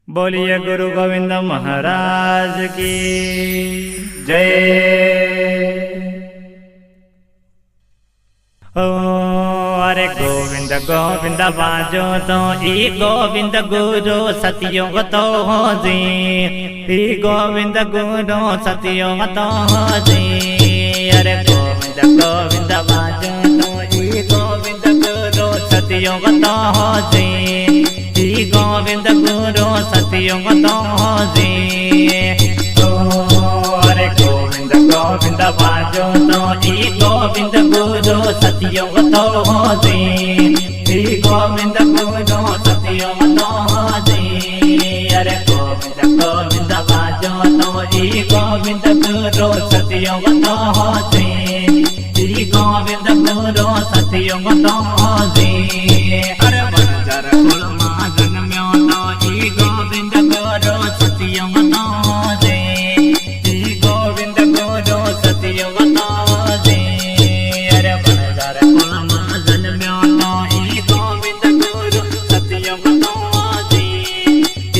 बोलिए गुरु गोविंद महाराज की जय। ओ अरे गोविंद गोविंद बाजो तो ई गोविंद गुरु सतियो तो हो जी, ई गोविंद गुरु सतियो तो हो जी। अरे गोविंद गोविंद बाजो तो ई गोविंद गुरु सतियो तो हो जी, ई गोविंद गुरु सतियो तो हो जी। अरे गोविंद गोविंद बाजो तो ई गोविंद गुरु सतियो तो हो जी, ई गोविंद गुरु सतियो तो हो जी। अरे गोविंद गोविंद बाजो तो ई गोविंद गुरु सतियो तो हो जी, ई गोविंद गुरु सतियो तो हो जी। अरे बंजर कुल मागन में तो ई गोविंद गुरु सतियो तो हो जी, ई गोविंद गुरु सतियो तो हो जी। अरे बंजर कुल मागन में तो ई गोविंद गुरु सतियो तो हो जी,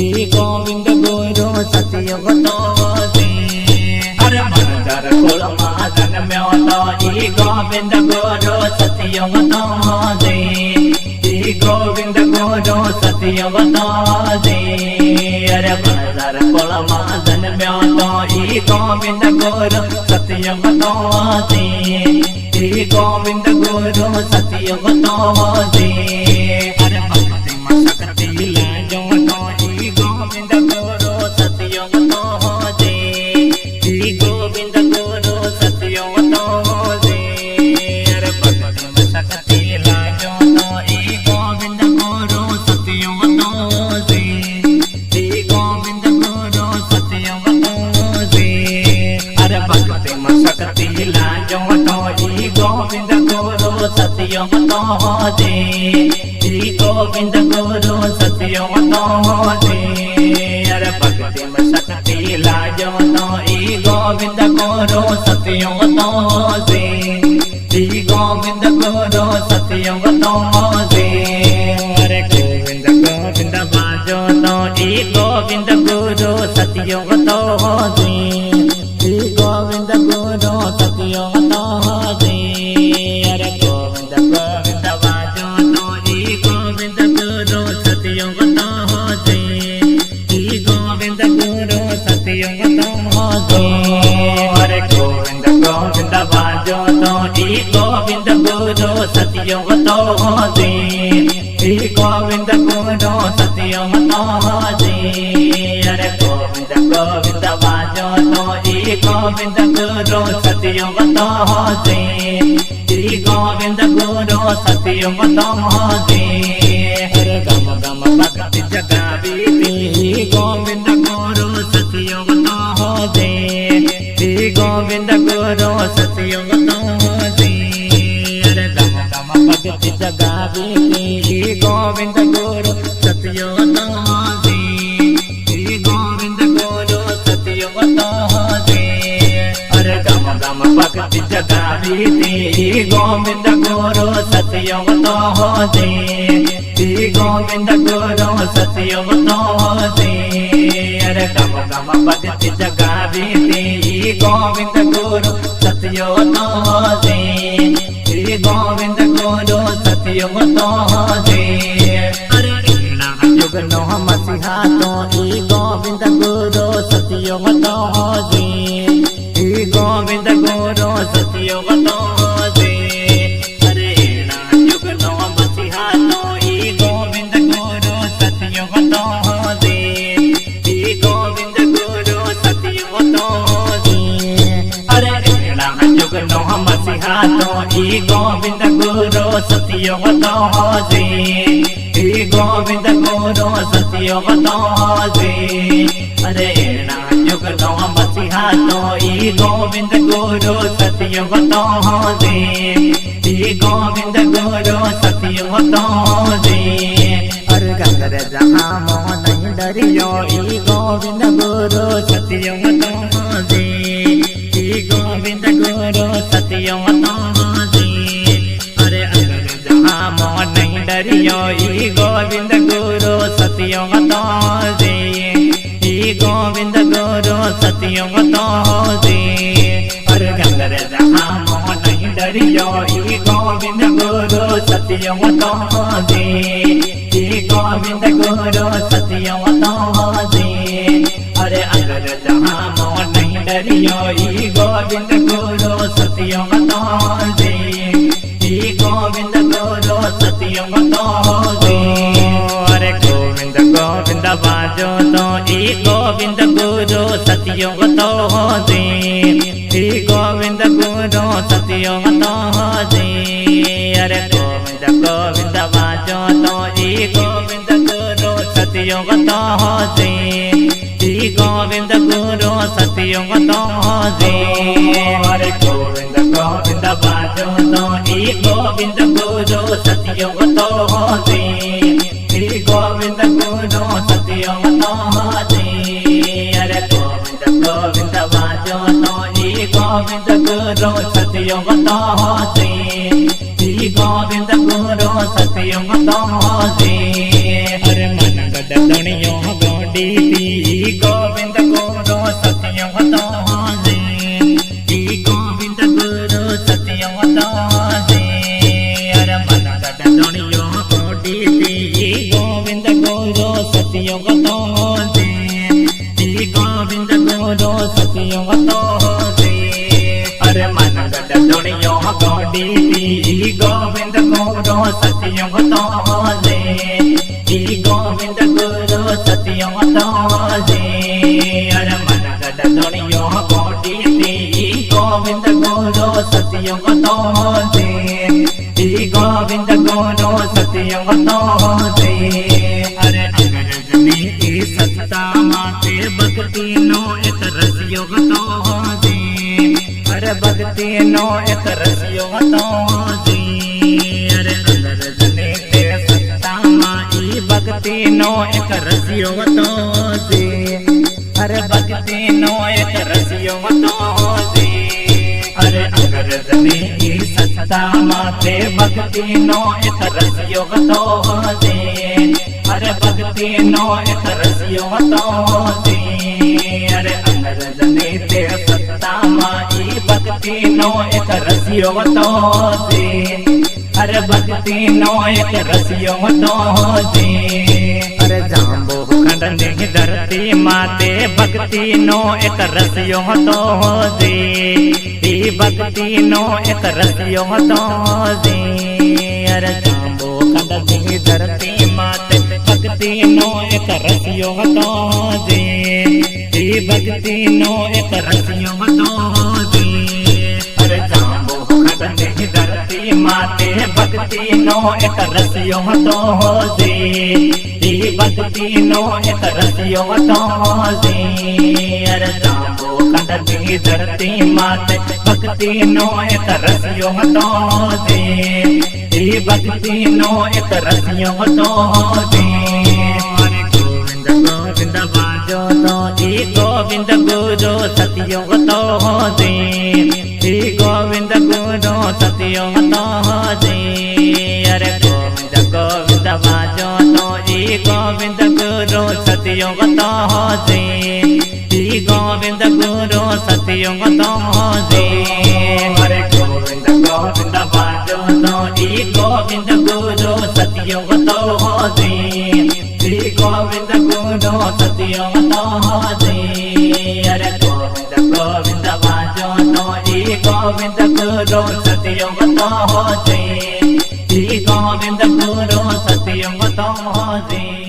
ई गोविंद गुरु सतियो तो हो जी। अरे बंजर कुल मागन में तो ई गोविंद गुरु सतियो तो हो जी, ई गोविंद गुरु सतियो तो हो जी। अरे बंजर कुल मागन में तो ई गोविंद गुरु सतियो तो हो जी, ई गोविंद गुरु सतियो तो हो जी। अरे भक्ति मशक्ति लाजो तो ई गोविंद गुरु सतियो तो हो जी, ई गोविंद गुरु सतियो तो हो जी। अरे भक्ति मशक्ति लाजो तो ई गोविंद गुरु सतियो तो हो जी, ई गोविंद गुरु सतियो तो हो जी। अरे भक्ति मशक्ति लाजो तो ई गोविंद गुरु सतियो तो हो जी, ई गोविंद गुरु सतियो तो हो जी। अरे भक्ति मशक्ति लाजो तो ई गोविंद गुरु सतियो तो हो जी, ई गोविंद गुरु सतियो तो हो जी। अरे गोविंद गोविंद बाजो तो ई गोविंद गुरु सतियो तो हो जी, ई गोविंद गुरु सतियो तो हो जी। अरे गोविंद गोविंद बाजो तो ई गोविंद गुरु सतियो तो हो जी, ई गोविंद गुरु सतियो तो हो जी। अरे गोविंद गोविंद बाजो तो ई गोविंद गुरु सतियो तो हो जी, ई गोविंद गुरु सतियो तो हो जी। अरे गोविंद गोविंद बाजो तो ई गोविंद गुरु सतियो तो हो जी, ई गोविंद गुरु सतियो तो हो जी। अरे गम गम भक्ति जगावी ई गोविंद गुरु सतियो तो हो जी, ई गोविंद गुरु सतियो तो हो जी। अरे गम गम भक्ति जगावी ई गोविंद गुरु सतियो तो हो जी, ई गोविंद गुरु सतियो तो हो जी। अरे गम गम भक्ति जगावी ई गोविंद गुरु सतियो तो हो जी, ई गोविंद गुरु सतियो तो हो जी। अरे गम गम भक्ति जगावी ई गोविंद गुरु सतियो तो हो जी, ई गोविंद गुरु सतियो तो हो जी। अरे युग नो मसीहा तो ई गोविंद गुरु सतियो तो हो जी, ई गोविंद गुरु सतियो तो हो जी। अरे युग नो मसीहा तो ई गोविंद गुरु सतियो तो हो जी, ई गोविंद गुरु सतियो तो हो जी। अरे युग नो मसीहा तो ई गोविंद गुरु सतियो तो हो जी, ई गोविंद गुरु सतियो तो हो जी। अरे युग नो मसीहा तो ई गोविंद गुरु सतियो तो हो जी, ई गोविंद गुरु सतियो तो हो जी। अरे गंगर जहाँ मोह नहीं डरियो ई गोविंद गुरु सतियो तो हो जी, ई गोविंद गुरु सतियो तो हो जी। अरे गंगर जहाँ मोह नहीं डरियो ई गोविंद गुरु सतियो तो हो जी। गोविंद गुरु सतियों तो जी अरे गंगर जहाँ मोह नहीं डरियो ई गोविंद गुरु सतियों तो जी गोविंद गुरु सतियों तो जी अरे अगर जहाँ मोह नहीं डरियो ई गोविंद गुरु सतियों तो जी गोविंद गुरु सतियों तो जी अरे गोविंद गोविंद बाजो तो ई गोविंद गुरु सतियों तो जी गोविंद गुरु सतियों तो जी अरे गोविंद गोविंद बाजो तो ई गोविंद गुरु सतियों तो जी गोविंद गुरु सतियों तो जी अरे गोविंद गोविंद बाजो तो ई गोविंद गुरु सतियों तो जी गोविंद गुरु सतियों तो जी अरे गोविंद गोविंद बाजो तो ई गोविंद गुरु सतियों तो जी गोविंद गुरु सतियों तो जी अरे मन गड दुनियों गोडी दी गोविंद गुरु सतियों तो जी गोविंद गुरु सतियों तो जी अरे मन गड दुनियों गोडी दी गोविंद गुरु सतियों तो जी गोविंद गुरु सतियों तो जी अरे मन गड दुनियों गोडी दी गोविंद गुरु सतियों तो जी गोविंद गुरु सतियों तो जी अरे मन गड दुनियों गोडी दी गोविंद गुरु सतियों तो जी गोविंद गुरु सतियों तो जी अरे अगर जनी की सत्ता माते भक्ति नो एक रसियो तो जी अरे भक्ति नो एक रसियो तो जी अरे अगर जनी के सत्ता माई भक्ति नो एक रसियो तो जी अरे भक्ति नो एक रसियो तो जी अरे अगर जनी की सत्ता माते भक्ति नो एक रसियो तो जी अरे भक्ति नो एक रसियो तो जी अरे अगर जनी ते सत्ता माई भक्ति नो एक रसियो तो जी अरे भक्ति नो एक रसियो तो जी अरे जाम्बो खंडनी धरती माते भक्ति नो एक रसियो तो जी भक्ति नो एक रसियो तो जी अरे जाम्बो खंडनी धरती माते भक्ति नो एक रसियो तो जी भक्ति नो एक रसियो तो जी अरे जाम्बो खंडनी धरती माते भक्ति नो एक रसियो तो जी भक्ति नो एक रसियो तो जी अरे जाम्बो खंडनी धरती माते भक्ति नो एक रसियो तो जी भक्ति नो एक रसियो तो जी अरे गोविंद गोविंद बाजो तो जी गोविंद गुरु सतियों तो जी गोविंद गुरु सतियों तो जी अरे गोविंद गोविंद बाजो तो जी गोविंद गुरु सतियों तो जी गोविंद गुरु सतियों तो जी अरे गोविंद गोविंद बाजो तो जी गोविंद गुरु सतियों तो जी गोविंद गुरु सतियों तो जी अरे गोविंद गोविंद बाजो तो जी गोविंद गुरु सतियों तो जी गोविंद गुरु सतियों तो जी।